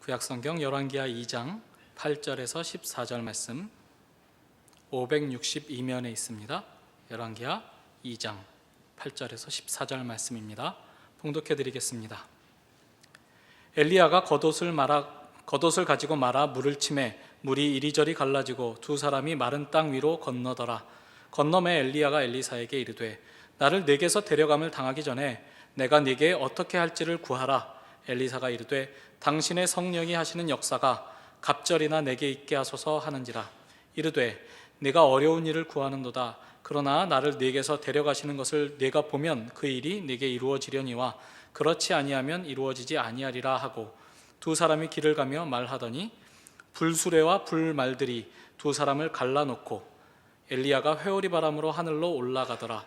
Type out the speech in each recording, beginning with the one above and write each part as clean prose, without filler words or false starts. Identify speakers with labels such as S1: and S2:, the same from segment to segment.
S1: 구약성경 열왕기하 2장 8절에서 14절 말씀 562면에 있습니다. 열왕기하 2장 8절에서 14절 말씀입니다. 봉독해 드리겠습니다. 엘리야가 겉옷을 가지고 말아 물을 치매 물이 이리저리 갈라지고 두 사람이 마른 땅 위로 건너더라. 건너매 엘리야가 엘리사에게 이르되 나를 네게서 데려감을 당하기 전에 내가 네게 어떻게 할지를 구하라. 엘리사가 이르되 당신의 성령이 하시는 역사가 갑절이나 내게 있게 하소서 하는지라. 이르되 네가 어려운 일을 구하는도다. 그러나 나를 네게서 데려가시는 것을 네가 보면 그 일이 네게 이루어지려니와 그렇지 아니하면 이루어지지 아니하리라 하고 두 사람이 길을 가며 말하더니 불수레와 불말들이 두 사람을 갈라놓고 엘리야가 회오리 바람으로 하늘로 올라가더라.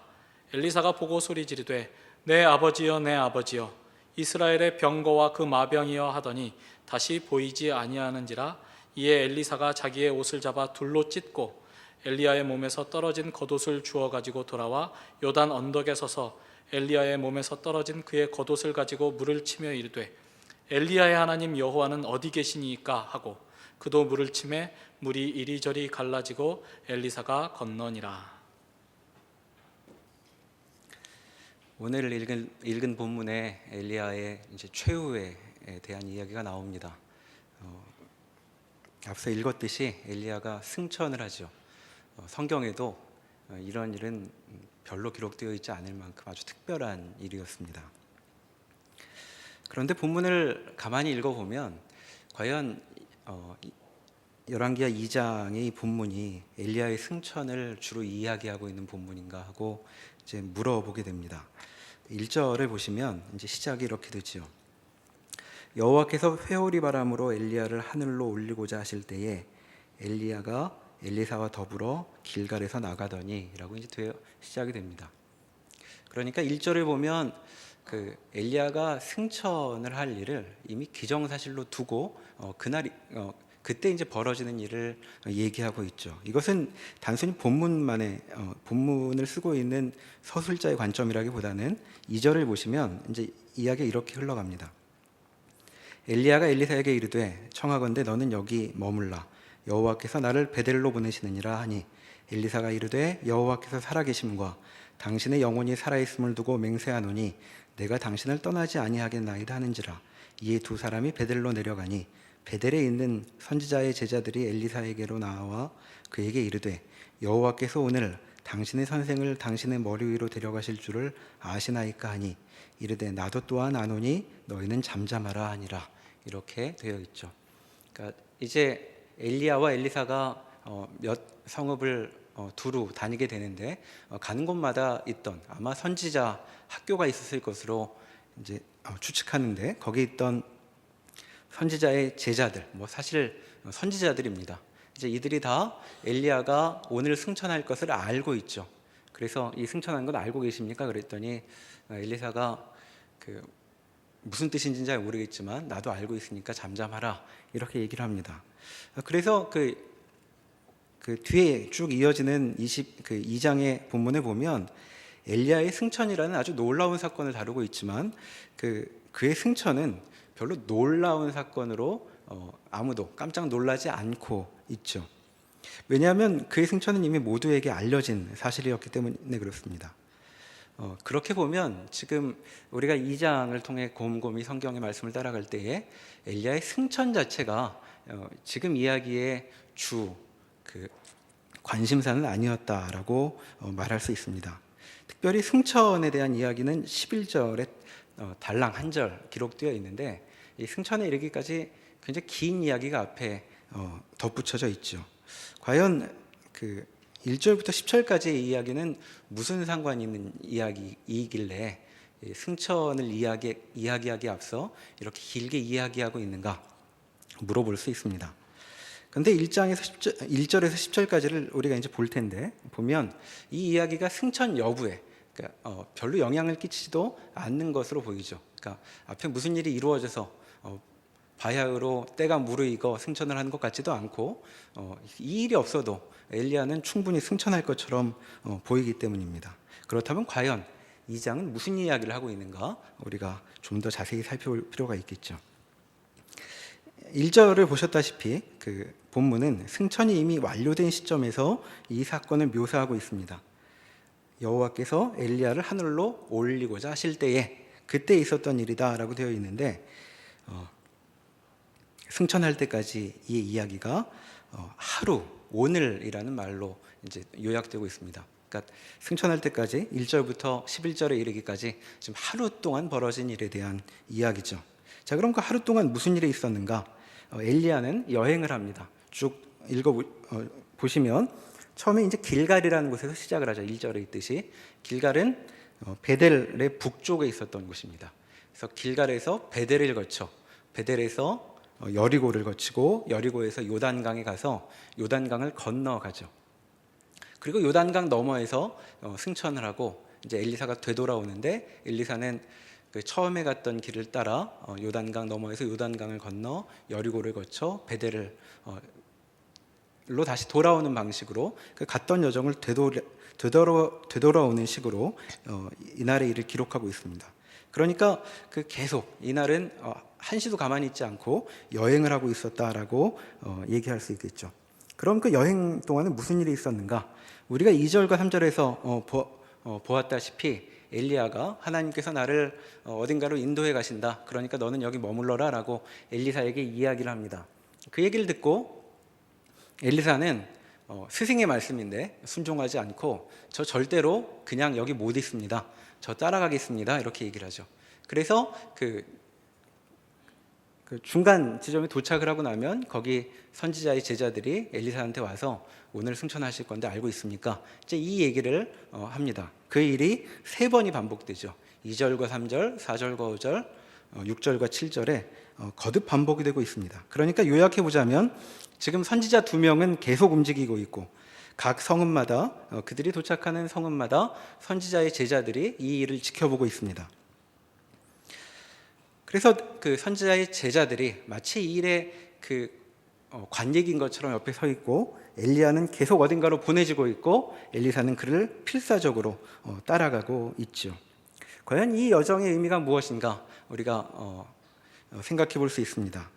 S1: 엘리사가 보고 소리 지르되 내 아버지여 내 아버지여 이스라엘의 병거와 그 마병이여 하더니 다시 보이지 아니하는지라. 이에 엘리사가 자기의 옷을 잡아 둘로 찢고 엘리야의 몸에서 떨어진 겉옷을 주워 가지고 돌아와 요단 언덕에 서서 엘리야의 몸에서 떨어진 그의 겉옷을 가지고 물을 치며 이르되 엘리야의 하나님 여호와는 어디 계시니까 하고 그도 물을 치매 물이 이리저리 갈라지고 엘리사가 건너니라.
S2: 오늘 읽은 본문에 엘리야의 이제 최후에 대한 이야기가 나옵니다. 앞서 읽었듯이 엘리야가 승천을 하죠. 성경에도 이런 일은 별로 기록되어 있지 않을 만큼 아주 특별한 일이었습니다. 그런데 본문을 가만히 읽어보면 과연 열왕기하 2장의 이 본문이 엘리야의 승천을 주로 이야기하고 있는 본문인가 하고 이제 물어보게 됩니다. 1절을 보시면 이제 시작이 이렇게 되지요. 여호와께서 회오리 바람으로 엘리야를 하늘로 올리고자 하실 때에 엘리야가 엘리사와 더불어 길갈에서 나가더니라고 이제 시작이 됩니다. 그러니까 1절을 보면 그 엘리야가 승천을 할 일을 이미 기정사실로 두고 그때 이제 벌어지는 일을 얘기하고 있죠. 이것은 단순히 본문을 쓰고 있는 서술자의 관점이라기보다는 2절을 보시면 이제 이야기가 이렇게 흘러갑니다. 엘리야가 엘리사에게 이르되 청하건대 너는 여기 머물라. 여호와께서 나를 베델로 보내시느니라 하니 엘리사가 이르되 여호와께서 살아계심과 당신의 영혼이 살아있음을 두고 맹세하노니 내가 당신을 떠나지 아니하겠나이다 하는지라. 이에 두 사람이 베델로 내려가니 베델에 있는 선지자의 제자들이 엘리사에게로 나와 그에게 이르되 여호와께서 오늘 당신의 선생을 당신의 머리 위로 데려가실 줄을 아시나이까 하니 이르되 나도 또한 아노니 너희는 잠잠하라 하니라. 이렇게 되어 있죠. 그러니까 이제 엘리야와 엘리사가 몇 성읍을 두루 다니게 되는데 가는 곳마다 있던 아마 선지자 학교가 있었을 것으로 이제 추측하는데 거기 있던 선지자의 제자들, 사실 선지자들입니다. 이제 이들이 다 엘리야가 오늘 승천할 것을 알고 있죠. 그래서 이 승천한 건 알고 계십니까? 그랬더니 엘리사가 무슨 뜻인지는 잘 모르겠지만 나도 알고 있으니까 잠잠하라 이렇게 얘기를 합니다. 그래서 그 뒤에 쭉 이어지는 2장의 본문에 보면 엘리야의 승천이라는 아주 놀라운 사건을 다루고 있지만 그의 승천은 별로 놀라운 사건으로 아무도 깜짝 놀라지 않고 있죠. 왜냐하면 그의 승천은 이미 모두에게 알려진 사실이었기 때문에 그렇습니다. 그렇게 보면 지금 우리가 2장을 통해 곰곰이 성경의 말씀을 따라갈 때에 엘리야의 승천 자체가 지금 이야기의 주 관심사는 아니었다라고 말할 수 있습니다. 특별히 승천에 대한 이야기는 11절에 달랑 한 절 기록되어 있는데 이 승천에 이르기까지 굉장히 긴 이야기가 앞에 덧붙여져 있죠. 과연 1절부터 10절까지의 이야기는 무슨 상관이 있는 이야기이길래 승천을 이야기하기에 앞서 이렇게 길게 이야기하고 있는가 물어볼 수 있습니다. 그런데 1절에서 10절까지를 우리가 이제 볼 텐데 보면 이 이야기가 승천 여부에 별로 영향을 끼치지도 않는 것으로 보이죠. 그러니까 앞에 무슨 일이 이루어져서 바야흐로 때가 무르익어 승천을 하는 것 같지도 않고 이 일이 없어도 엘리야는 충분히 승천할 것처럼 보이기 때문입니다. 그렇다면 과연 이 장은 무슨 이야기를 하고 있는가 우리가 좀 더 자세히 살펴볼 필요가 있겠죠. 1절을 보셨다시피 그 본문은 승천이 이미 완료된 시점에서 이 사건을 묘사하고 있습니다. 여호와께서 엘리야를 하늘로 올리고자 하실 때에 그때 있었던 일이다라고 되어 있는데, 승천할 때까지 이 이야기가 하루, 오늘이라는 말로 이제 요약되고 있습니다. 그러니까 승천할 때까지 1절부터 11절에 이르기까지 지금 하루 동안 벌어진 일에 대한 이야기죠. 자, 그럼 그 하루 동안 무슨 일이 있었는가? 엘리야는 여행을 합니다. 쭉 읽어 보시면 처음에 이제 길갈이라는 곳에서 시작을 하죠. 1절에 있듯이 길갈은 베델의 북쪽에 있었던 곳입니다. 그래서 길갈에서 베델을 거쳐 베델에서 여리고를 거치고 여리고에서 요단강에 가서 요단강을 건너가죠. 그리고 요단강 너머에서 승천을 하고 이제 엘리사가 되돌아오는데, 엘리사는 그 처음에 갔던 길을 따라 요단강 너머에서 요단강을 건너 여리고를 거쳐 베델을 로 다시 돌아오는 방식으로 그 갔던 여정을 되돌아오는 식으로 이날의 일을 기록하고 있습니다. 그러니까 그 계속 이날은 한시도 가만히 있지 않고 여행을 하고 있었다라고 얘기할 수 있겠죠. 그럼 그 여행 동안은 무슨 일이 있었는가? 우리가 2절과 3절에서 보았다시피 엘리야가 하나님께서 나를 어딘가로 인도해 가신다, 그러니까 너는 여기 머물러라 라고 엘리사에게 이야기를 합니다. 그 얘기를 듣고 엘리사는 스승의 말씀인데 순종하지 않고 저 절대로 그냥 여기 못 있습니다, 저 따라가겠습니다, 이렇게 얘기를 하죠. 그래서 그 중간 지점에 도착을 하고 나면 거기 선지자의 제자들이 엘리사한테 와서 오늘 승천하실 건데 알고 있습니까? 이제 이 얘기를 합니다. 그 일이 3번이 반복되죠. 2절과 3절, 4절과 5절, 6절과 7절에 거듭 반복이 되고 있습니다. 그러니까 요약해 보자면 지금 선지자 2명은 계속 움직이고 있고 각 성읍마다 그들이 도착하는 성읍마다 선지자의 제자들이 이 일을 지켜보고 있습니다. 그래서 그 선지자의 제자들이 마치 이 일의 그 관객인 것처럼 옆에 서 있고, 엘리야는 계속 어딘가로 보내지고 있고 엘리사는 그를 필사적으로 따라가고 있죠. 과연 이 여정의 의미가 무엇인가 우리가 생각해 볼 수 있습니다.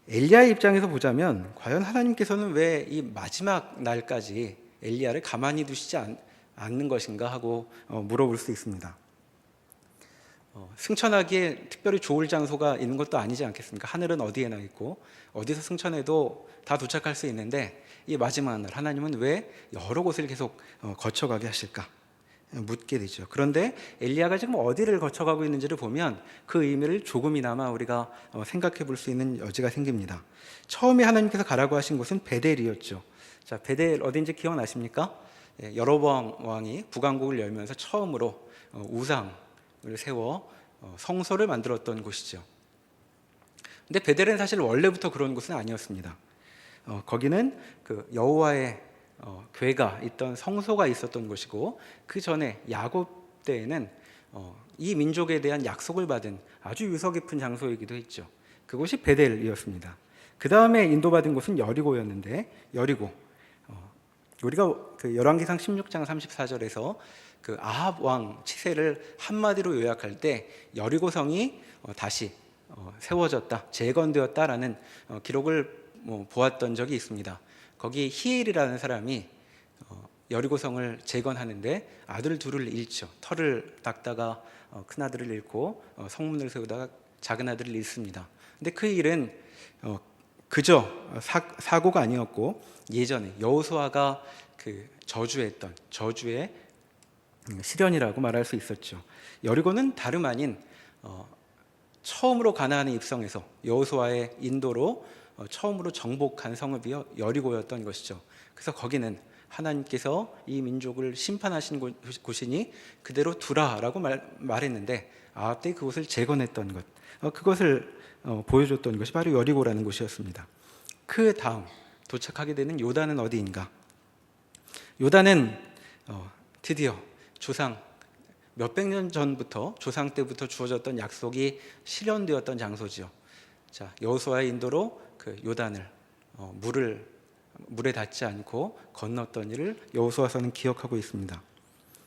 S2: 엘리야의 입장에서 보자면 과연 하나님께서는 왜 이 마지막 날까지 엘리야를 가만히 두시지 않는 것인가 하고 물어볼 수 있습니다. 승천하기에 특별히 좋을 장소가 있는 것도 아니지 않겠습니까? 하늘은 어디에나 있고 어디서 승천해도 다 도착할 수 있는데 이 마지막 날 하나님은 왜 여러 곳을 계속 거쳐가게 하실까 묻게 되죠. 그런데 엘리야가 지금 어디를 거쳐가고 있는지를 보면 그 의미를 조금이나마 우리가 생각해 볼 수 있는 여지가 생깁니다. 처음에 하나님께서 가라고 하신 곳은 베델이었죠. 자, 베델 어딘지 기억나십니까? 여로보암 왕이 북왕국을 열면서 처음으로 우상을 세워 성소를 만들었던 곳이죠. 근데 베델은 사실 원래부터 그런 곳은 아니었습니다. 거기는 그 여호와의 궤가 있던 성소가 있었던 곳이고, 그 전에 야곱 때에는 이 민족에 대한 약속을 받은 아주 유서 깊은 장소이기도 했죠. 그곳이 베델이었습니다. 그 다음에 인도받은 곳은 여리고였는데, 여리고 우리가 그 열왕기상 16장 34절에서 그 아합 왕 치세를 한마디로 요약할 때 여리고성이 다시 세워졌다, 재건되었다라는 기록을 보았던 적이 있습니다. 거기 히엘이라는 사람이 여리고성을 재건하는데 아들 둘을 잃죠. 터를 닦다가 큰 아들을 잃고 성문을 세우다가 작은 아들을 잃습니다. 근데 그 일은 그저 사고가 아니었고, 예전에 여호수아가 그 저주했던 저주의 실현이라고 말할 수 있었죠. 여리고는 다름 아닌 처음으로 가나안에 입성해서 여호수아의 인도로 처음으로 정복한 성읍이 여리고였던 것이죠. 그래서 거기는 하나님께서 이 민족을 심판하신 곳이니 그대로 두라라고 말했는데 아합 때 그곳을 재건했던 것, 그것을 보여줬던 것이 바로 여리고라는 곳이었습니다. 그 다음 도착하게 되는 요단은 어디인가? 요단은 드디어 조상 몇백 년 전부터 조상 때부터 주어졌던 약속이 실현되었던 장소지요. 자, 여호수아의 인도로 그 요단을 물에 닿지 않고 건넜던 일을 여호수아서는 기억하고 있습니다.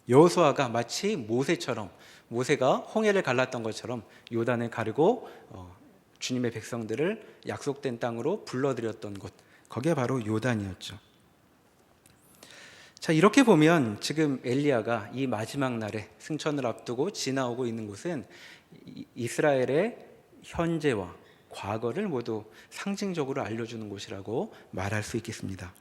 S2: 여호수아가 마치 모세가 홍해를 갈랐던 것처럼 요단을 가르고 주님의 백성들을 약속된 땅으로 불러들였던 곳, 거기에 바로 요단이었죠. 자, 이렇게 보면 지금 엘리야가 이 마지막 날에 승천을 앞두고 지나오고 있는 곳은 이스라엘의 현재와 과거를 모두 상징적으로 알려주는 곳이라고 말할 수 있겠습니다.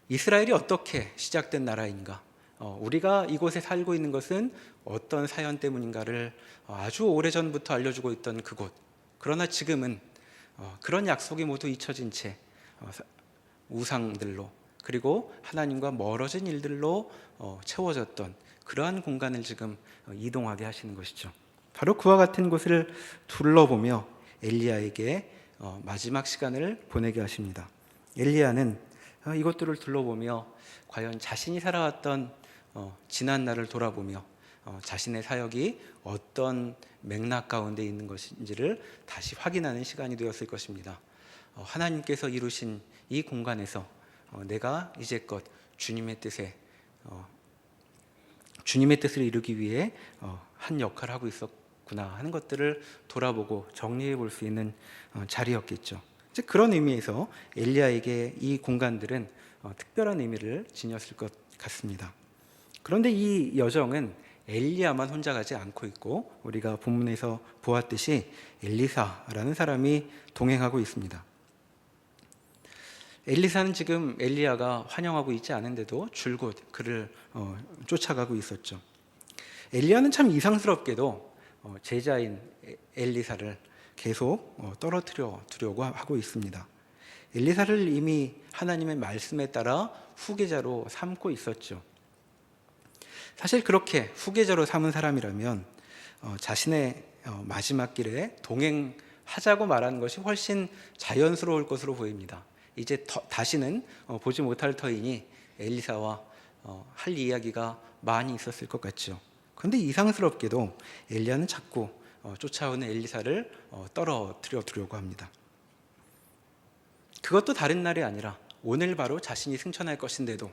S2: 이스라엘이 어떻게 시작된 나라인가? 우리가 이곳에 살고 있는 것은 어떤 사연 때문인가를 아주 오래전부터 알려주고 있던 그곳. 그러나 지금은 그런 약속이 모두 잊혀진 채 우상들로, 그리고 하나님과 멀어진 일들로 채워졌던 그러한 공간을 지금 이동하게 하시는 것이죠. 바로 그와 같은 곳을 둘러보며 엘리야에게 마지막 시간을 보내게 하십니다. 엘리야는 이것들을 둘러보며 과연 자신이 살아왔던 지난 날을 돌아보며 자신의 사역이 어떤 맥락 가운데 있는 것인지를 다시 확인하는 시간이 되었을 것입니다. 하나님께서 이루신 이 공간에서 내가 이제껏 주님의 뜻을 이루기 위해 한 역할을 하고 있었구나 하는 것들을 돌아보고 정리해 볼 수 있는 자리였겠죠. 즉 그런 의미에서 엘리야에게 이 공간들은 특별한 의미를 지녔을 것 같습니다. 그런데 이 여정은 엘리야만 혼자 가지 않고 있고 우리가 본문에서 보았듯이 엘리사라는 사람이 동행하고 있습니다. 엘리사는 지금 엘리야가 환영하고 있지 않은데도 줄곧 그를 쫓아가고 있었죠. 엘리야는 참 이상스럽게도 제자인 엘리사를 계속 떨어뜨려 두려고 하고 있습니다. 엘리사를 이미 하나님의 말씀에 따라 후계자로 삼고 있었죠. 사실 그렇게 후계자로 삼은 사람이라면 자신의 마지막 길에 동행하자고 말하는 것이 훨씬 자연스러울 것으로 보입니다. 이제 다시는 보지 못할 터이니 엘리사와 할 이야기가 많이 있었을 것 같죠. 그런데 이상스럽게도 엘리야는 자꾸 쫓아오는 엘리사를 떨어뜨려 두려고 합니다. 그것도 다른 날이 아니라 오늘 바로 자신이 승천할 것인데도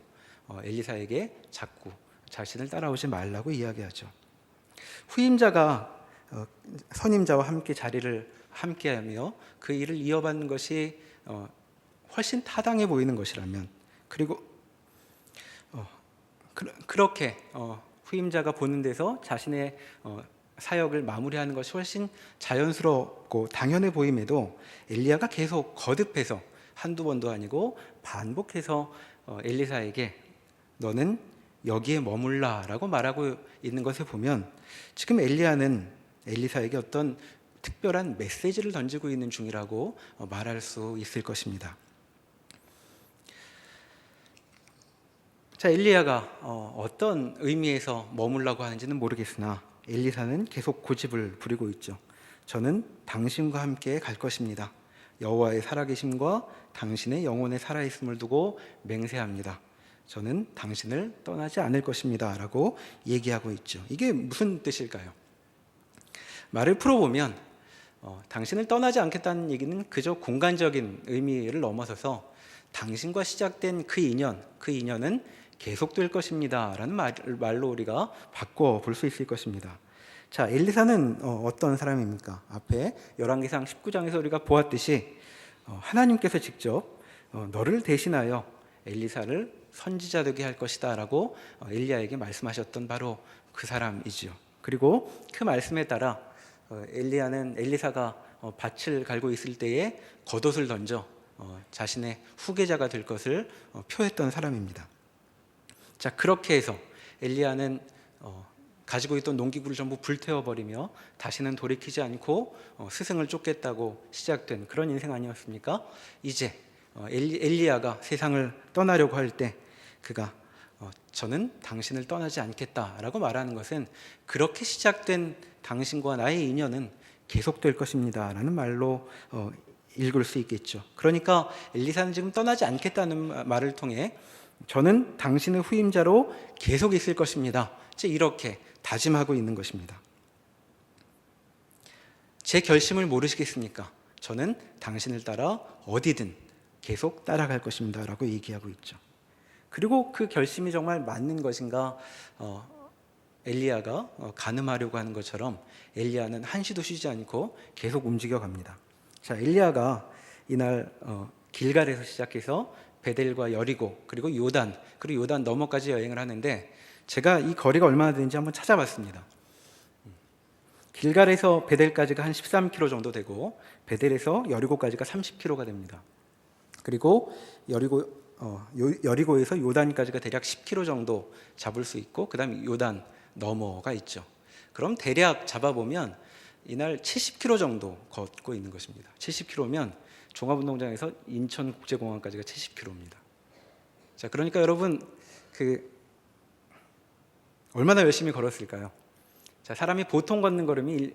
S2: 엘리사에게 자꾸 자신을 따라오지 말라고 이야기하죠. 후임자가 선임자와 함께 자리를 함께하며 그 일을 이어받는 것이 훨씬 타당해 보이는 것이라면, 그리고 그렇게 후임자가 보는 데서 자신의 사역을 마무리하는 것이 훨씬 자연스럽고 당연해 보임에도 엘리야가 계속 거듭해서 한두 번도 아니고 반복해서 엘리사에게 너는 여기에 머물라라고 말하고 있는 것을 보면 지금 엘리야는 엘리사에게 어떤 특별한 메시지를 던지고 있는 중이라고 말할 수 있을 것입니다. 자, 엘리야가 어떤 의미에서 머물라고 하는지는 모르겠으나 엘리사는 계속 고집을 부리고 있죠. 저는 당신과 함께 갈 것입니다. 여호와의 살아계심과 당신의 영혼의 살아있음을 두고 맹세합니다. 저는 당신을 떠나지 않을 것입니다 라고 얘기하고 있죠. 이게 무슨 뜻일까요? 말을 풀어보면 당신을 떠나지 않겠다는 얘기는 그저 공간적인 의미를 넘어서서 당신과 시작된 그 인연은 계속될 것입니다 라는 말로 우리가 바꿔 볼 수 있을 것입니다. 자, 엘리사는 어떤 사람입니까? 앞에 열왕기상 19장에서 우리가 보았듯이 하나님께서 직접 너를 대신하여 엘리사를 선지자 되게 할 것이다 라고 엘리야에게 말씀하셨던 바로 그 사람이지요. 그리고 그 말씀에 따라 엘리사가 밭을 갈고 있을 때에 겉옷을 던져 자신의 후계자가 될 것을 표했던 사람입니다. 자, 그렇게 해서 엘리야는 가지고 있던 농기구를 전부 불태워버리며 다시는 돌이키지 않고 스승을 쫓겠다고 시작된 그런 인생 아니었습니까? 이제 엘리야가 세상을 떠나려고 할 때 그가 저는 당신을 떠나지 않겠다라고 말하는 것은 그렇게 시작된 당신과 나의 인연은 계속될 것입니다 라는 말로 읽을 수 있겠죠. 그러니까 엘리사는 지금 떠나지 않겠다는 말을 통해 저는 당신의 후임자로 계속 있을 것입니다, 이렇게 다짐하고 있는 것입니다. 제 결심을 모르시겠습니까? 저는 당신을 따라 어디든 계속 따라갈 것입니다 라고 얘기하고 있죠. 그리고 그 결심이 정말 맞는 것인가 엘리야가 간음하려고 하는 것처럼 엘리야는 한시도 쉬지 않고 계속 움직여 갑니다. 자, 엘리야가 이날 길갈에서 시작해서 베델과 여리고 그리고 요단 그리고 요단 너머까지 여행을 하는데 제가 이 거리가 얼마나 되는지 한번 찾아봤습니다. 길갈에서 베델까지가 한 13km 정도 되고 베델에서 여리고까지가 30km가 됩니다. 그리고 여리고에서 요단까지가 대략 10km 정도 잡을 수 있고 그 다음에 요단 너머가 있죠. 그럼 대략 잡아보면 이날 70km 정도 걷고 있는 것입니다. 70km면 종합운동장에서 인천국제공항까지가 70km입니다. 자, 그러니까 여러분 얼마나 열심히 걸었을까요? 자, 사람이 보통 걷는 걸음이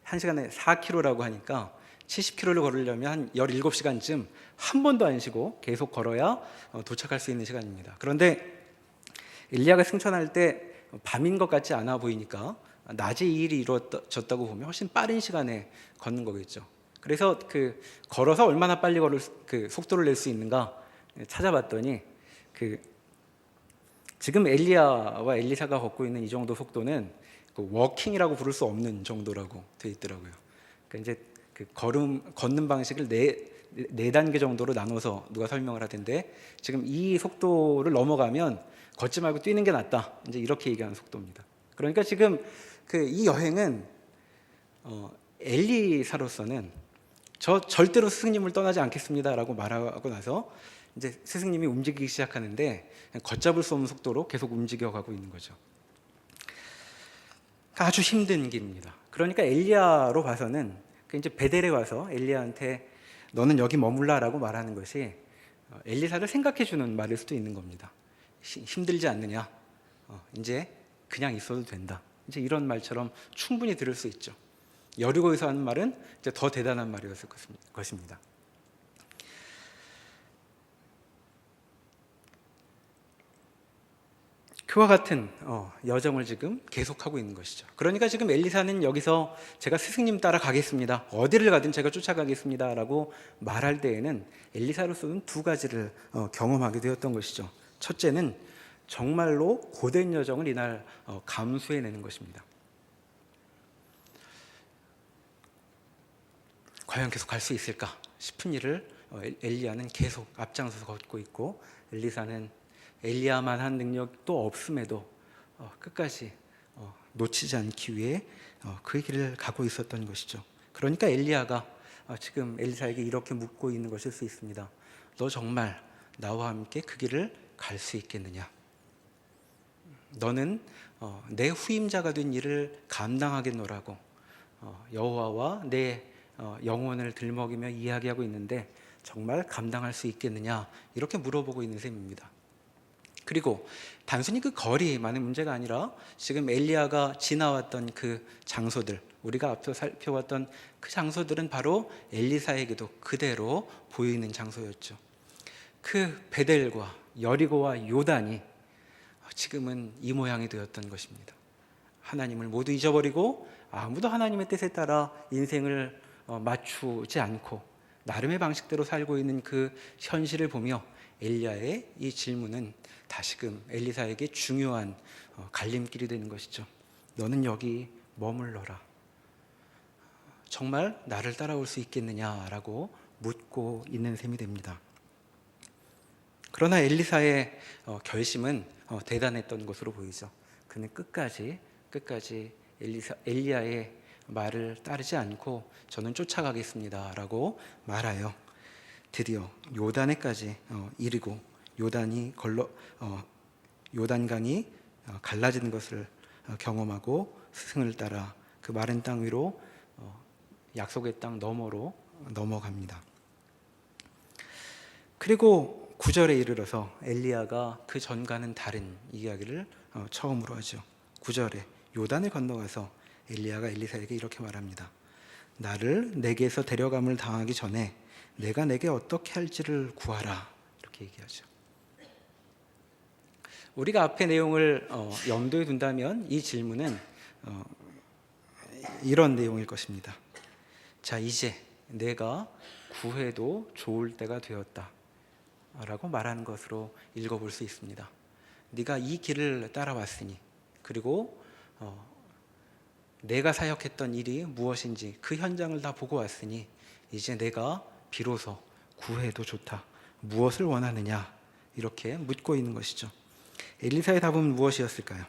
S2: 1시간에 4km라고 하니까 70km를 걸으려면 한 17시간쯤 한 번도 안 쉬고 계속 걸어야 도착할 수 있는 시간입니다. 그런데 엘리야가 승천할 때 밤인 것 같지 않아 보이니까 낮에 이 일이 이루어졌다고 보면 훨씬 빠른 시간에 걷는 거겠죠. 그래서 걸어서 얼마나 빨리 걸을 속도를 낼 수 있는가 찾아봤더니 지금 엘리야와 엘리사가 걷고 있는 이 정도 속도는 워킹이라고 부를 수 없는 정도라고 되어 있더라고요. 그러니까 이제 걷는 방식을 네 단계 정도로 나눠서 누가 설명을 하던데 지금 이 속도를 넘어가면 걷지 말고 뛰는 게 낫다. 이제 이렇게 얘기하는 속도입니다. 그러니까 지금 이 여행은 엘리사로서는 저 절대로 스승님을 떠나지 않겠습니다라고 말하고 나서 이제 스승님이 움직이기 시작하는데 걷잡을 수 없는 속도로 계속 움직여가고 있는 거죠. 아주 힘든 길입니다. 그러니까 엘리야로 봐서는 이제 베델에 와서 엘리야한테 너는 여기 머물라라고 말하는 것이 엘리사를 생각해 주는 말일 수도 있는 겁니다. 힘들지 않느냐? 이제 그냥 있어도 된다. 이제 이런 말처럼 충분히 들을 수 있죠. 여리고에서 하는 말은 이제 더 대단한 말이었을 것입니다. 그와 같은 여정을 지금 계속하고 있는 것이죠. 그러니까 지금 엘리사는 여기서 제가 스승님 따라 가겠습니다. 어디를 가든 제가 쫓아가겠습니다. 라고 말할 때에는 엘리사로서는 두 가지를 경험하게 되었던 것이죠. 첫째는 정말로 고된 여정을 이날 감수해내는 것입니다. 과연 계속 갈 수 있을까 싶은 일을 엘리야는 계속 앞장서서 걷고 있고 엘리사는 엘리야만 한 능력도 없음에도 끝까지 놓치지 않기 위해 그 길을 가고 있었던 것이죠. 그러니까 엘리야가 지금 엘리사에게 이렇게 묻고 있는 것일 수 있습니다. 너 정말 나와 함께 그 길을 갈 수 있겠느냐? 너는 내 후임자가 된 일을 감당하겠노라고 여호와와 내 영혼을 들먹이며 이야기하고 있는데 정말 감당할 수 있겠느냐? 이렇게 물어보고 있는 셈입니다. 그리고 단순히 그 거리만의 문제가 아니라 지금 엘리야가 지나왔던 그 장소들, 우리가 앞서 살펴봤던 그 장소들은 바로 엘리사에게도 그대로 보이는 장소였죠. 그 베델과 여리고와 요단이 지금은 이 모양이 되었던 것입니다. 하나님을 모두 잊어버리고 아무도 하나님의 뜻에 따라 인생을 맞추지 않고 나름의 방식대로 살고 있는 그 현실을 보며 엘리야의 이 질문은 다시금 엘리사에게 중요한 갈림길이 되는 것이죠. 너는 여기 머물러라. 정말 나를 따라올 수 있겠느냐라고 묻고 있는 셈이 됩니다. 그러나 엘리사의 결심은 대단했던 것으로 보이죠. 그는 끝까지 엘리야의 말을 따르지 않고 저는 쫓아가겠습니다라고 말하여 드디어 요단에까지 이르고 요단강이 갈라지는 것을 경험하고 스승을 따라 그 마른 땅 위로 약속의 땅 너머로 넘어갑니다. 그리고 9절에 이르러서 엘리야가 그 전과는 다른 이야기를 처음으로 하죠. 9절에 요단을 건너가서 엘리야가 엘리사에게 이렇게 말합니다. 나를 내게서 데려감을 당하기 전에 내가 내게 어떻게 할지를 구하라. 이렇게 얘기하죠. 우리가 앞의 내용을 염두에 둔다면 이 질문은 이런 내용일 것입니다. 자, 이제 내가 구해도 좋을 때가 되었다 라고 말하는 것으로 읽어볼 수 있습니다. 네가 이 길을 따라왔으니 그리고 내가 사역했던 일이 무엇인지 그 현장을 다 보고 왔으니 이제 내가 비로소 구해도 좋다. 무엇을 원하느냐? 이렇게 묻고 있는 것이죠. 엘리사의 답은 무엇이었을까요?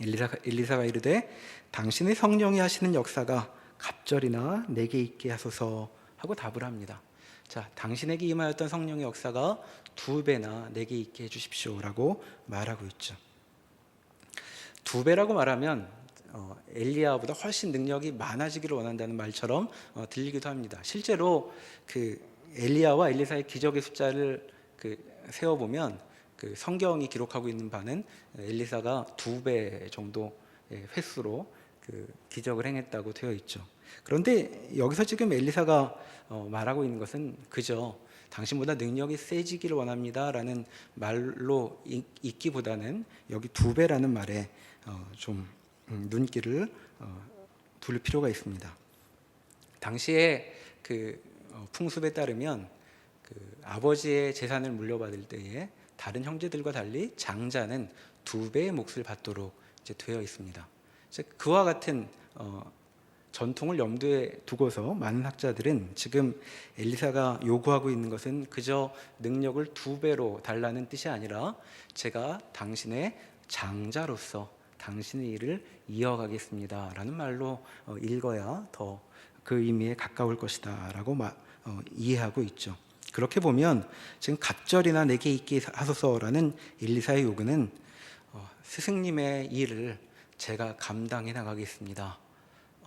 S2: 엘리사가 이르되 당신의 성령이 하시는 역사가 갑절이나 내게 있게 하소서 하고 답을 합니다. 자, 당신에게 임하였던 성령의 역사가 2배나 내게 있게 해주십시오라고 말하고 있죠. 2배라고 말하면 엘리야보다 훨씬 능력이 많아지기를 원한다는 말처럼 들리기도 합니다. 실제로 그 엘리야와 엘리사의 기적의 숫자를 세어보면 그 성경이 기록하고 있는 바는 엘리사가 2배 정도 횟수로 그 기적을 행했다고 되어 있죠. 그런데 여기서 지금 엘리사가 말하고 있는 것은 그저 당신보다 능력이 세지기를 원합니다라는 말로 있기보다는 여기 2배라는 말에 좀 눈길을 둘 필요가 있습니다. 당시에 그 풍습에 따르면 그 아버지의 재산을 물려받을 때에 다른 형제들과 달리 장자는 2배의 몫을 받도록 이제 되어 있습니다. 그와 같은 전통을 염두에 두고서 많은 학자들은 지금 엘리사가 요구하고 있는 것은 그저 능력을 2배로 달라는 뜻이 아니라 제가 당신의 장자로서 당신의 일을 이어가겠습니다 라는 말로 읽어야 더 그 의미에 가까울 것이다 라고 이해하고 있죠. 그렇게 보면 지금 갑절이나 내게 있게 하소서라는 엘리사의 요구는 스승님의 일을 제가 감당해 나가겠습니다.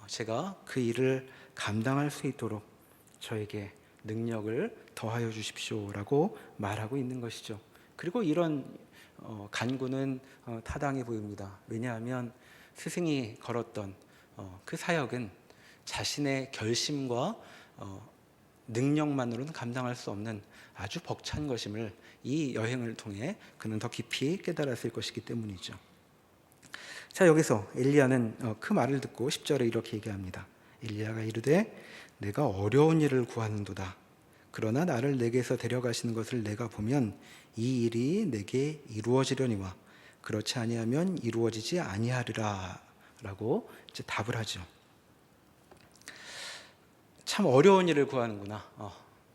S2: 제가 그 일을 감당할 수 있도록 저에게 능력을 더하여 주십시오라고 말하고 있는 것이죠. 그리고 이런 간구는 타당해 보입니다. 왜냐하면 스승이 걸었던 그 사역은 자신의 결심과 능력만으로는 감당할 수 없는 아주 벅찬 것임을 이 여행을 통해 그는 더 깊이 깨달았을 것이기 때문이죠. 자, 여기서 엘리야는 그 말을 듣고 10절에 이렇게 얘기합니다. 엘리야가 이르되 내가 어려운 일을 구하는도다. 그러나 나를 내게서 데려가시는 것을 내가 보면 이 일이 내게 이루어지려니와 그렇지 아니하면 이루어지지 아니하리라 라고 이제 답을 하죠. 참 어려운 일을 구하는구나.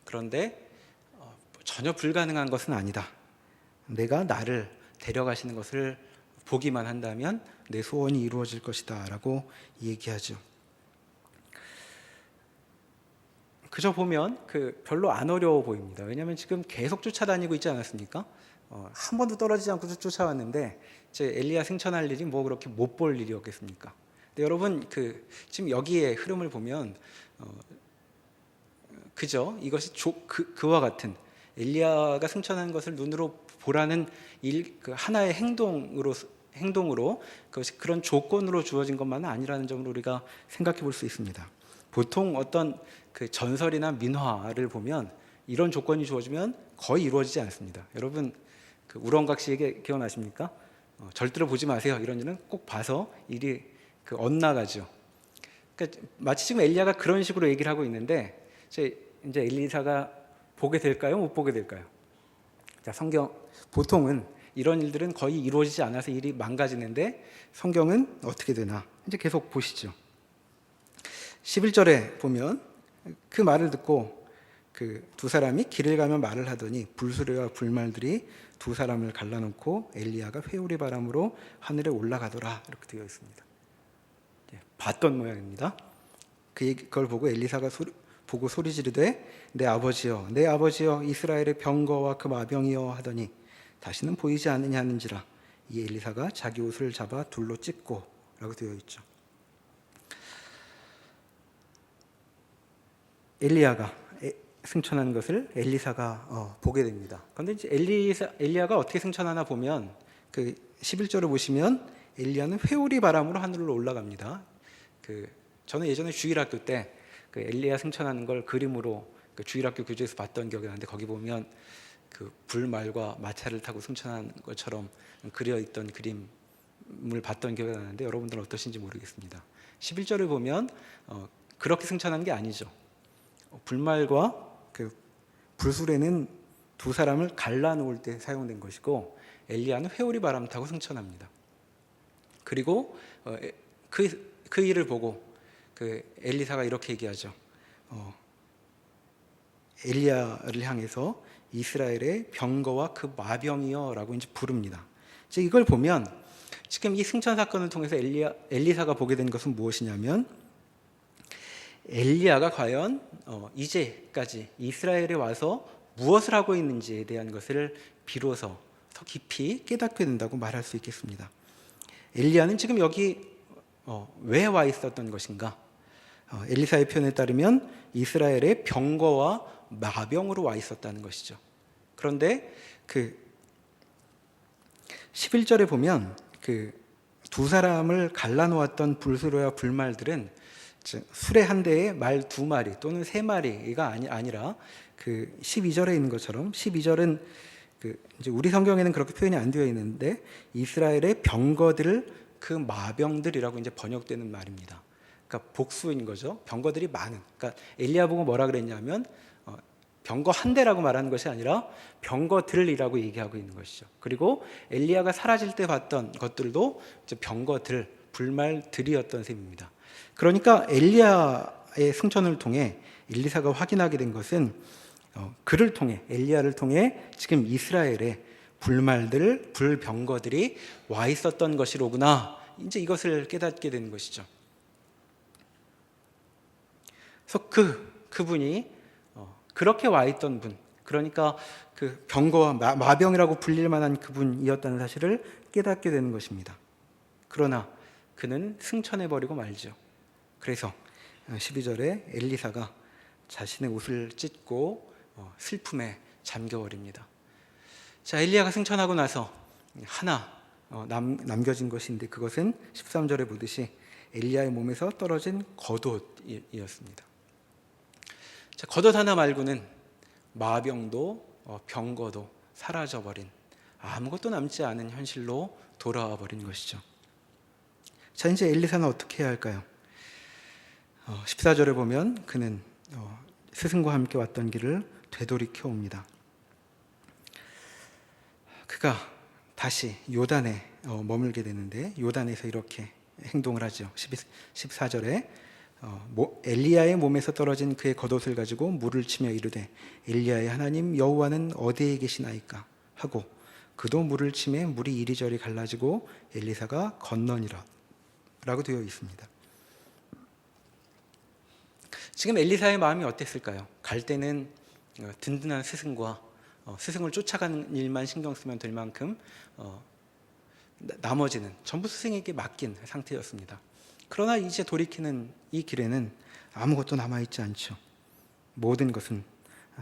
S2: 그런데 전혀 불가능한 것은 아니다. 내가 나를 데려가시는 것을 보기만 한다면 내 소원이 이루어질 것이다 라고 얘기하죠. 그저 보면 별로 안 어려워 보입니다. 왜냐하면 지금 계속 쫓아다니고 있지 않았습니까? 한 번도 떨어지지 않고 쫓아왔는데 이제 엘리야 승천할 일이 뭐 그렇게 못 볼 일이었겠습니까? 근데 여러분 지금 여기에 흐름을 보면 그저 이것이 그와 같은 엘리야가 승천한 것을 눈으로 보라는 하나의 행동으로 그것이 그런 조건으로 주어진 것만은 아니라는 점을 우리가 생각해 볼 수 있습니다. 보통 어떤 전설이나 민화를 보면 이런 조건이 주어지면 거의 이루어지지 않습니다. 여러분 우렁각시 얘기 기억나십니까? 절대로 보지 마세요. 이런 일은 꼭 봐서 일이 엇나가죠. 그러니까 마치 지금 엘리야가 그런 식으로 얘기를 하고 있는데 이제 엘리사가 보게 될까요? 못 보게 될까요? 자, 성경 보통은 이런 일들은 거의 이루어지지 않아서 일이 망가지는데 성경은 어떻게 되나? 이제 계속 보시죠. 11절에 보면 그 말을 듣고 두 사람이 길을 가며 말을 하더니 불수레와 불말들이 두 사람을 갈라놓고 엘리야가 회오리 바람으로 하늘에 올라가더라 이렇게 되어 있습니다. 봤던 모양입니다. 그걸 보고 엘리사가 보고 소리 지르되 내 아버지여 내 아버지여 이스라엘의 병거와 그 마병이여 하더니 다시는 보이지 않느냐 하는지라 이 엘리사가 자기 옷을 잡아 둘로 찢고 라고 되어 있죠. 엘리야가 승천한 것을 엘리사가 보게 됩니다. 그런데 이제 엘리야가 어떻게 승천하나 보면 11절을 보시면 엘리야는 회오리 바람으로 하늘로 올라갑니다. 저는 예전에 주일학교 때 엘리야 승천하는 걸 그림으로 주일학교 교재에서 봤던 기억이 나는데 거기 보면 불말과 마차를 타고 승천한 것처럼 그려 있던 그림을 봤던 기억이 나는데 여러분들은 어떠신지 모르겠습니다. 11절을 보면 그렇게 승천한 게 아니죠. 불말과 불수레는 두 사람을 갈라놓을 때 사용된 것이고 엘리야는 회오리 바람 타고 승천합니다. 그리고 그 일을 보고 그 엘리사가 이렇게 얘기하죠. 엘리야를 향해서 이스라엘의 병거와 그 마병이여라고 이제 부릅니다. 이걸 보면 지금 이 승천 사건을 통해서 엘리사가 보게 된 것은 무엇이냐면 엘리야가 과연 이제까지 이스라엘에 와서 무엇을 하고 있는지에 대한 것을 비로소 더 깊이 깨닫게 된다고 말할 수 있겠습니다. 엘리야는 지금 여기 왜 와 있었던 것인가? 엘리사의 표현에 따르면 이스라엘의 병거와 마병으로 와 있었다는 것이죠. 그런데 그 11절에 보면 그 두 사람을 갈라놓았던 불수로와 불말들은 수레 한 대에 말 2마리 또는 3마리가 아니라 그 12절에 있는 것처럼 12절은 이제 우리 성경에는 그렇게 표현이 안 되어 있는데 이스라엘의 병거들을 그 마병들이라고 이제 번역되는 말입니다. 그러니까 복수인 거죠. 병거들이 많은. 그러니까 엘리야 보고 뭐라 그랬냐면 병거 한 대라고 말하는 것이 아니라 병거들이라고 얘기하고 있는 것이죠. 그리고 엘리야가 사라질 때 봤던 것들도 이제 병거들, 불말들이었던 셈입니다. 그러니까 엘리야의 승천을 통해 엘리사가 확인하게 된 것은 그를 통해 엘리야를 통해 지금 이스라엘의 불말들, 불병거들이 와 있었던 것이로구나. 이제 이것을 깨닫게 되는 것이죠. 그래서 그분이 그렇게 와 있던 분, 그러니까 그 병거와 마병이라고 불릴 만한 그분이었다는 사실을 깨닫게 되는 것입니다. 그러나 그는 승천해버리고 말죠. 그래서 12절에 엘리사가 자신의 옷을 찢고 슬픔에 잠겨버립니다. 자, 엘리야가 승천하고 나서 하나 남겨진 것인데 그것은 13절에 보듯이 엘리야의 몸에서 떨어진 겉옷이었습니다. 자, 겉옷 하나 말고는 마병도 병거도 사라져버린, 아무것도 남지 않은 현실로 돌아와 버린 것이죠. 자, 이제 엘리사는 어떻게 해야 할까요? 14절에 보면 그는 스승과 함께 왔던 길을 되돌이켜 옵니다. 그가 다시 요단에 머물게 되는데 요단에서 이렇게 행동을 하죠. 14절에 엘리야의 몸에서 떨어진 그의 겉옷을 가지고 물을 치며 이르되 엘리야의 하나님 여호와는 어디에 계시나이까 하고 그도 물을 치매 물이 이리저리 갈라지고 엘리사가 건너니라 라고 되어 있습니다. 지금 엘리사의 마음이 어땠을까요? 갈 때는 든든한 스승과 스승을 쫓아가는 일만 신경 쓰면 될 만큼 나머지는 전부 스승에게 맡긴 상태였습니다. 그러나 이제 돌이키는 이 길에는 아무것도 남아있지 않죠. 모든 것은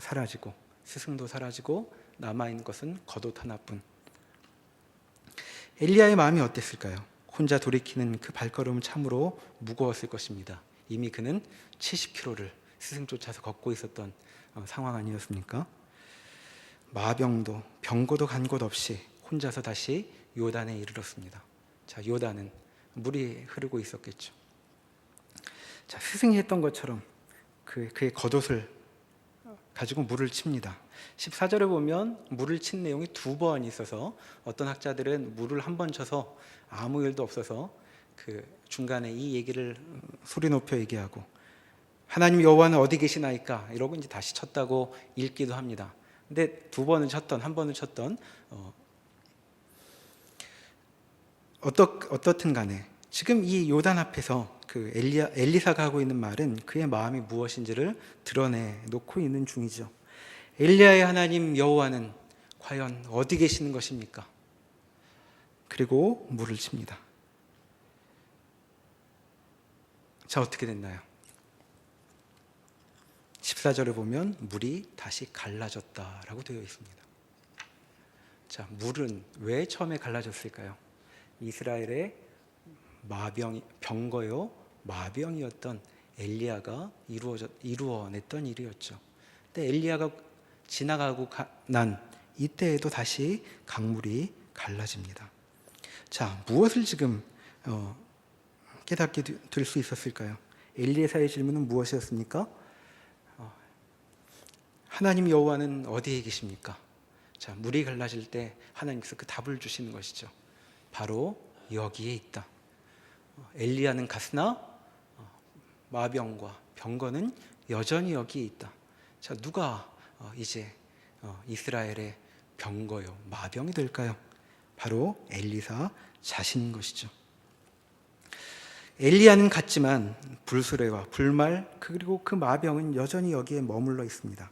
S2: 사라지고 스승도 사라지고 남아있는 것은 겉옷 하나뿐. 엘리야의 마음이 어땠을까요? 혼자 돌이키는 그 발걸음은 참으로 무거웠을 것입니다. 이미 그는 70km를 스승 쫓아서 걷고 있었던 상황 아니었습니까? 마병도 병거도 간 곳 없이 혼자서 다시 요단에 이르렀습니다. 자, 요단은 물이 흐르고 있었겠죠. 자, 스승이 했던 것처럼 그의 겉옷을 가지고 물을 칩니다. 14절에 보면 물을 친 내용이 2번 있어서 어떤 학자들은 물을 한 번 쳐서 아무 일도 없어서 그 중간에 이 얘기를 소리 높여 얘기하고 하나님 여호와는 어디 계시나이까 이러고 이제 다시 쳤다고 읽기도 합니다. 근데 2번을 쳤던 한 번을 쳤던 어떻든 간에 지금 이 요단 앞에서 그 엘리사가 하고 있는 말은 그의 마음이 무엇인지를 드러내 놓고 있는 중이죠. 엘리야의 하나님 여호와는 과연 어디 계시는 것입니까? 그리고 물을 칩니다. 자, 어떻게 됐나요? 14절에 보면 물이 다시 갈라졌다라고 되어 있습니다. 자, 물은 왜 처음에 갈라졌을까요? 이스라엘의 병거요 마병이었던 엘리야가 이루어냈던 일이었죠. 근데 엘리야가 지나가고 난 이때에도 다시 강물이 갈라집니다. 자, 무엇을 지금 깨닫게 될 수 있었을까요? 엘리사의 질문은 무엇이었습니까? 하나님 여호와는 어디에 계십니까? 자, 물이 갈라질 때 하나님께서 그 답을 주시는 것이죠. 바로 여기에 있다. 엘리야는 갔으나 마병과 병거는 여전히 여기에 있다. 자, 누가 이제 이스라엘의 병거요, 마병이 될까요? 바로 엘리사 자신인 것이죠. 엘리야는 갔지만 불수레와 불말 그리고 그 마병은 여전히 여기에 머물러 있습니다.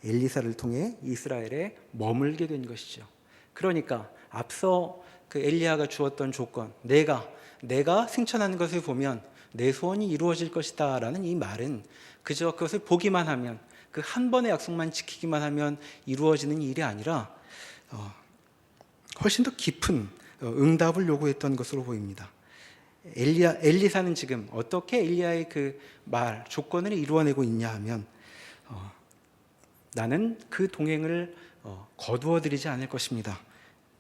S2: 엘리사를 통해 이스라엘에 머물게 된 것이죠. 그러니까 앞서 그 엘리야가 주었던 조건, 내가 승천하는 것을 보면 내 소원이 이루어질 것이다 라는 이 말은 그저 그것을 보기만 하면, 그 한 번의 약속만 지키기만 하면 이루어지는 일이 아니라 훨씬 더 깊은 응답을 요구했던 것으로 보입니다. 엘리사는 지금 어떻게 엘리야의 그 말, 조건을 이루어내고 있냐 하면 나는 그 동행을 거두어 드리지 않을 것입니다.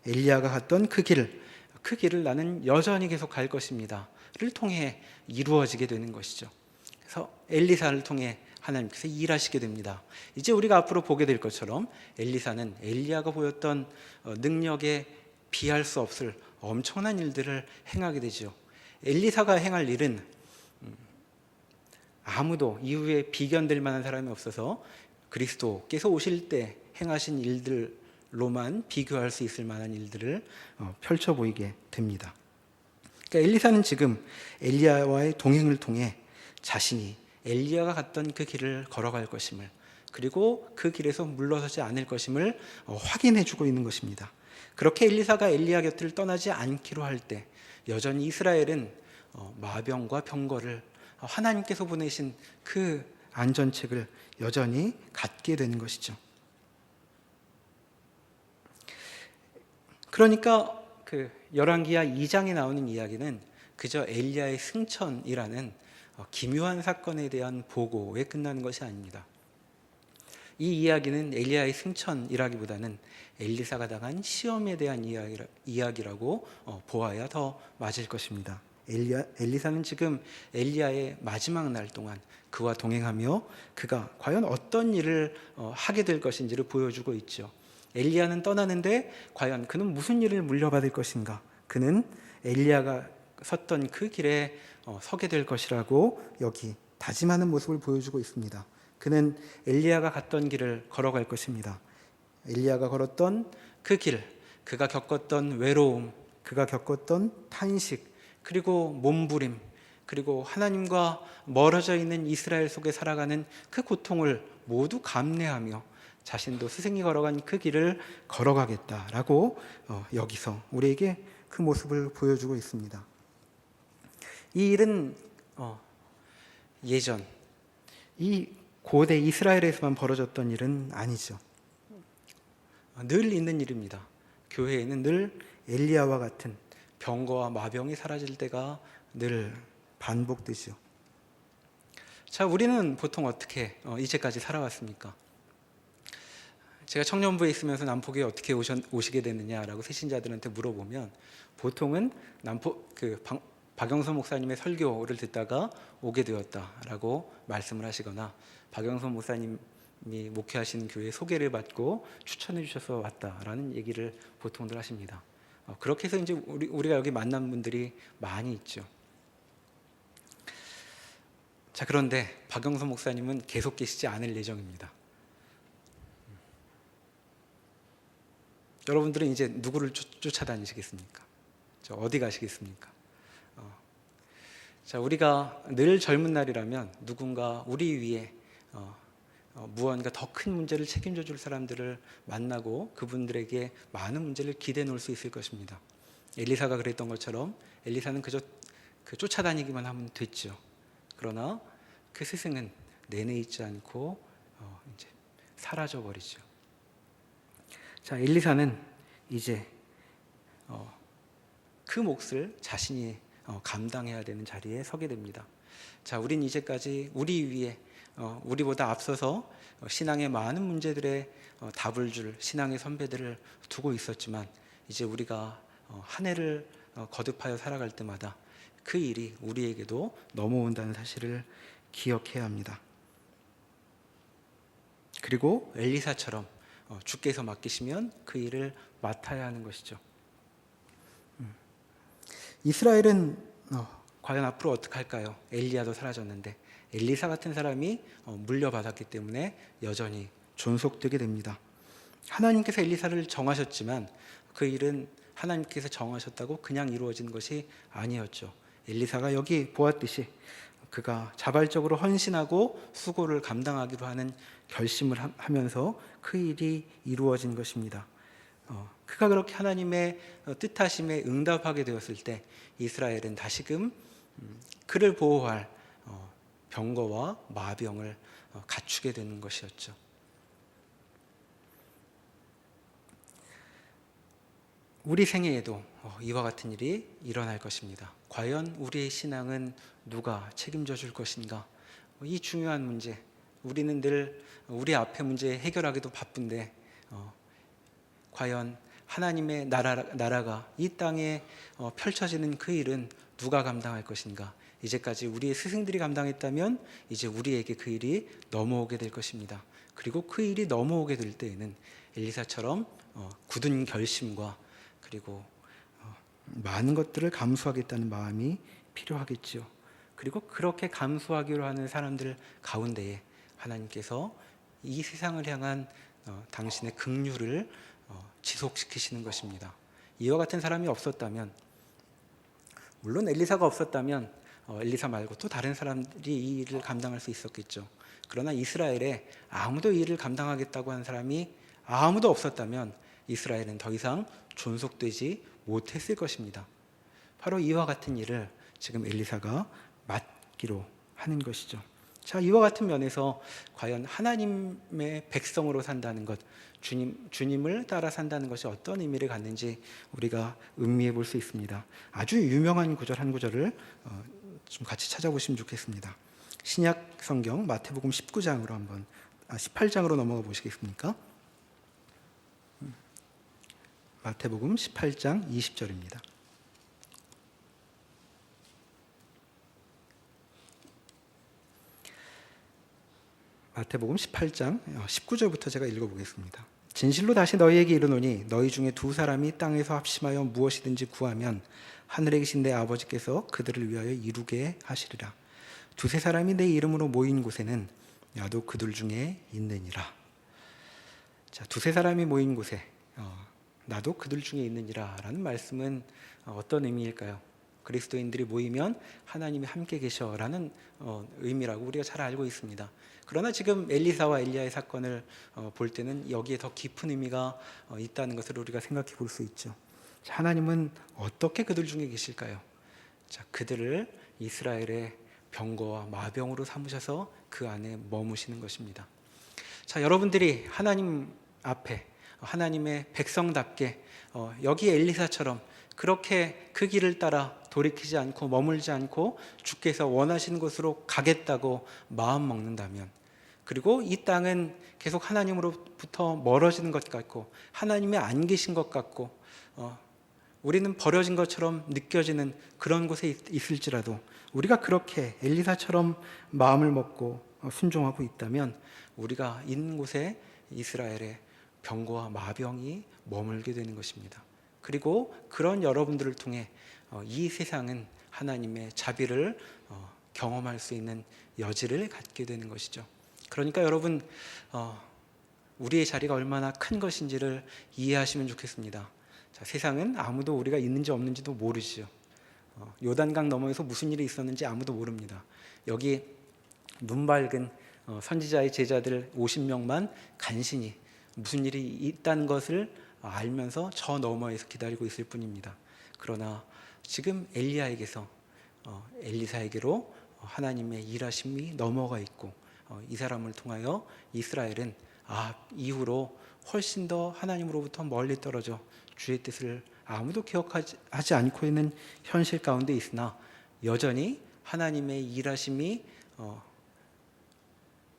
S2: 엘리야가 갔던 그 길을 나는 여전히 계속 갈 것입니다 를 통해 이루어지게 되는 것이죠. 그래서 엘리사를 통해 하나님께서 일하시게 됩니다. 이제 우리가 앞으로 보게 될 것처럼 엘리사는 엘리야가 보였던 능력에 비할 수 없을 엄청난 일들을 행하게 되죠. 엘리사가 행할 일은 아무도 이후에 비견될 만한 사람이 없어서 그리스도께서 오실 때 행하신 일들로만 비교할 수 있을 만한 일들을 펼쳐 보이게 됩니다. 그러니까 엘리사는 지금 엘리야와의 동행을 통해 자신이 엘리야가 갔던 그 길을 걸어갈 것임을, 그리고 그 길에서 물러서지 않을 것임을 확인해 주고 있는 것입니다. 그렇게 엘리사가 엘리야 곁을 떠나지 않기로 할 때 여전히 이스라엘은 마병과 병거를, 하나님께서 보내신 그 안전책을 여전히 갖게 되는 것이죠. 그러니까 그 열왕기하 2장에 나오는 이야기는 그저 엘리야의 승천이라는 기묘한 사건에 대한 보고에 끝나는 것이 아닙니다. 이 이야기는 엘리야의 승천이라기보다는 엘리사가 당한 시험에 대한 이야기라고 보아야 더 맞을 것입니다. 엘리사는 지금 엘리야의 마지막 날 동안 그와 동행하며 그가 과연 어떤 일을 하게 될 것인지를 보여주고 있죠. 엘리야는 떠나는데 과연 그는 무슨 일을 물려받을 것인가? 그는 엘리야가 섰던 그 길에 서게 될 것이라고 여기 다짐하는 모습을 보여주고 있습니다. 그는 엘리야가 갔던 길을 걸어갈 것입니다. 엘리야가 걸었던 그 길, 그가 겪었던 외로움, 그가 겪었던 탄식, 그리고 몸부림, 그리고 하나님과 멀어져 있는 이스라엘 속에 살아가는 그 고통을 모두 감내하며 자신도 스승이 걸어간 그 길을 걸어가겠다라고 여기서 우리에게 그 모습을 보여주고 있습니다. 이 일은 예전 이 고대 이스라엘에서만 벌어졌던 일은 아니죠. 늘 있는 일입니다. 교회에는 늘 엘리야와 같은 병거와 마병이 사라질 때가 늘 반복되죠. 자, 우리는 보통 어떻게 이제까지 살아왔습니까? 제가 청년부에 있으면서 남포교에 어떻게 오시게 됐느냐라고 새신자들한테 물어보면 보통은 박영선 목사님의 설교를 듣다가 오게 되었다라고 말씀을 하시거나 박영선 목사님이 목회하시는 교회 소개를 받고 추천해 주셔서 왔다라는 얘기를 보통들 하십니다. 그렇게 해서 이제 우리가 여기 만난 분들이 많이 있죠. 자, 그런데 박영선 목사님은 계속 계시지 않을 예정입니다. 여러분들은 이제 누구를 쫓아다니시겠습니까? 어디 가시겠습니까? 자, 우리가 늘 젊은 날이라면 누군가 우리 위에 무언가 더 큰 문제를 책임져 줄 사람들을 만나고 그분들에게 많은 문제를 기대해 놓을 수 있을 것입니다. 엘리사가 그랬던 것처럼 엘리사는 그저 쫓아다니기만 하면 됐죠. 그러나 그 스승은 내내 있지 않고 이제 사라져 버리죠. 자, 엘리사는 이제 그 몫을 자신이 감당해야 되는 자리에 서게 됩니다. 자, 우린 이제까지 우리 위에 우리보다 앞서서 신앙의 많은 문제들에 답을 줄 신앙의 선배들을 두고 있었지만 이제 우리가 한 해를 거듭하여 살아갈 때마다 그 일이 우리에게도 넘어온다는 사실을 기억해야 합니다. 그리고 엘리사처럼 주께서 맡기시면 그 일을 맡아야 하는 것이죠. 이스라엘은 과연 앞으로 어떻게 할까요? 엘리야도 사라졌는데 엘리사 같은 사람이 물려받았기 때문에 여전히 존속되게 됩니다. 하나님께서 엘리사를 정하셨지만 그 일은 하나님께서 정하셨다고 그냥 이루어진 것이 아니었죠. 엘리사가 여기 보았듯이 그가 자발적으로 헌신하고 수고를 감당하기로 하는 결심을 하면서 그 일이 이루어진 것입니다. 그가 그렇게 하나님의 뜻하심에 응답하게 되었을 때 이스라엘은 다시금 그를 보호할 병거와 마병을 갖추게 되는 것이었죠. 우리 생애에도 이와 같은 일이 일어날 것입니다. 과연 우리의 신앙은 누가 책임져 줄 것인가? 이 중요한 문제, 우리는 늘 우리 앞의 문제 해결하기도 바쁜데 과연 하나님의 나라가 이 땅에 펼쳐지는 그 일은 누가 감당할 것인가? 이제까지 우리의 스승들이 감당했다면 이제 우리에게 그 일이 넘어오게 될 것입니다. 그리고 그 일이 넘어오게 될 때에는 엘리사처럼 굳은 결심과 그리고 많은 것들을 감수하겠다는 마음이 필요하겠지요. 그리고 그렇게 감수하기로 하는 사람들 가운데에 하나님께서 이 세상을 향한 당신의 긍휼을 지속시키시는 것입니다. 이와 같은 사람이 없었다면, 물론 엘리사가 없었다면 엘리사 말고 또 다른 사람들이 이 일을 감당할 수 있었겠죠. 그러나 이스라엘에 아무도 이 일을 감당하겠다고 하는 사람이 아무도 없었다면 이스라엘은 더 이상 존속되지 못했을 것입니다. 바로 이와 같은 일을 지금 엘리사가 맡기로 하는 것이죠. 자, 이와 같은 면에서 과연 하나님의 백성으로 산다는 것, 주님을 따라 산다는 것이 어떤 의미를 갖는지 우리가 음미해 볼 수 있습니다. 아주 유명한 구절 한 구절을 좀 같이 찾아보시면 좋겠습니다. 신약 성경 마태복음 19장으로 18장으로 넘어가 보시겠습니까? 마태복음 18장 20절입니다. 마태복음 18장 19절부터 제가 읽어보겠습니다. 진실로 다시 너희에게 이르노니 너희 중에 두 사람이 땅에서 합심하여 무엇이든지 구하면 하늘에 계신 내 아버지께서 그들을 위하여 이루게 하시리라. 두세 사람이 내 이름으로 모인 곳에는 나도 그들 중에 있느니라. 자, 두세 사람이 모인 곳에 나도 그들 중에 있느니라 라는 말씀은 어떤 의미일까요? 그리스도인들이 모이면 하나님이 함께 계셔라는 의미라고 우리가 잘 알고 있습니다. 그러나 지금 엘리사와 엘리야의 사건을 볼 때는 여기에 더 깊은 의미가 있다는 것을 우리가 생각해 볼 수 있죠. 자, 하나님은 어떻게 그들 중에 계실까요? 자, 그들을 이스라엘의 병거와 마병으로 삼으셔서 그 안에 머무시는 것입니다. 자, 여러분들이 하나님 앞에 하나님의 백성답게 여기 엘리사처럼 그렇게 그 길을 따라 돌이키지 않고 머물지 않고 주께서 원하시는 곳으로 가겠다고 마음 먹는다면, 그리고 이 땅은 계속 하나님으로부터 멀어지는 것 같고 하나님이 안 계신 것 같고 우리는 버려진 것처럼 느껴지는 그런 곳에 있을지라도 우리가 그렇게 엘리사처럼 마음을 먹고 순종하고 있다면 우리가 있는 곳에 이스라엘의 병거와 마병이 머물게 되는 것입니다. 그리고 그런 여러분들을 통해 이 세상은 하나님의 자비를 경험할 수 있는 여지를 갖게 되는 것이죠. 그러니까 여러분, 우리의 자리가 얼마나 큰 것인지를 이해하시면 좋겠습니다. 자, 세상은 아무도 우리가 있는지 없는지도 모르지요. 요단강 너머에서 무슨 일이 있었는지 아무도 모릅니다. 여기 눈 밝은 선지자의 제자들 50명만 간신히 무슨 일이 있다는 것을 알면서 저 너머에서 기다리고 있을 뿐입니다. 그러나 지금 엘리사에게로 하나님의 일하심이 넘어가 있고 이 사람을 통하여 이스라엘은 이후로 훨씬 더 하나님으로부터 멀리 떨어져 주의 뜻을 아무도 기억하지 않고 있는 현실 가운데 있으나 여전히 하나님의 일하심이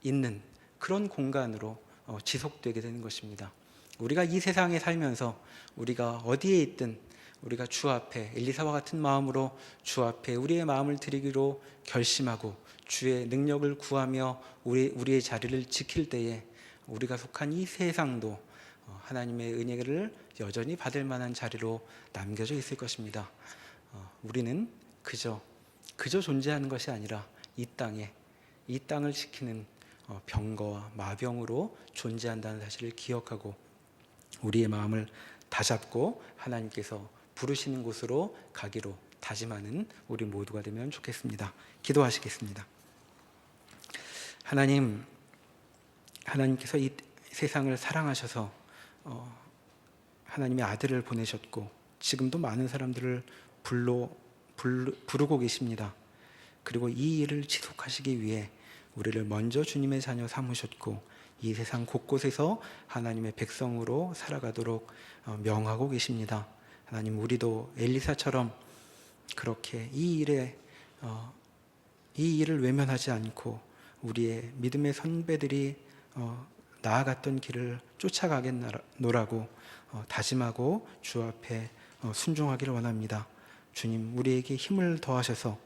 S2: 있는 그런 공간으로 지속되게 되는 것입니다. 우리가 이 세상에 살면서 우리가 어디에 있든 우리가 주 앞에 엘리사와 같은 마음으로 주 앞에 우리의 마음을 드리기로 결심하고 주의 능력을 구하며 우리의 자리를 지킬 때에 우리가 속한 이 세상도 하나님의 은혜를 여전히 받을 만한 자리로 남겨져 있을 것입니다. 우리는 그저 그저 존재하는 것이 아니라 이 땅을 지키는 병거와 마병으로 존재한다는 사실을 기억하고 우리의 마음을 다잡고 하나님께서 부르시는 곳으로 가기로 다짐하는 우리 모두가 되면 좋겠습니다. 기도하시겠습니다. 하나님께서 이 세상을 사랑하셔서 하나님의 아들을 보내셨고 지금도 많은 사람들을 부르고 계십니다. 그리고 이 일을 지속하시기 위해 우리를 먼저 주님의 자녀 삼으셨고 이 세상 곳곳에서 하나님의 백성으로 살아가도록 명하고 계십니다. 하나님, 우리도 엘리사처럼 그렇게 이 일을 외면하지 않고 우리의 믿음의 선배들이 나아갔던 길을 쫓아가겠노라고 다짐하고 주 앞에 순종하기를 원합니다. 주님, 우리에게 힘을 더하셔서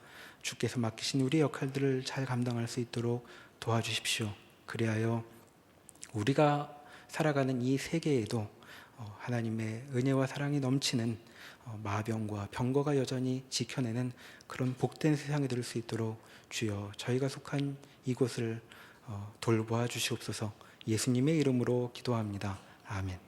S2: 주께서 맡기신 우리의 역할들을 잘 감당할 수 있도록 도와주십시오. 그리하여 우리가 살아가는 이 세계에도 하나님의 은혜와 사랑이 넘치는 마병과 병거가 여전히 지켜내는 그런 복된 세상이 될 수 있도록 주여 저희가 속한 이곳을 돌보아 주시옵소서. 예수님의 이름으로 기도합니다. 아멘.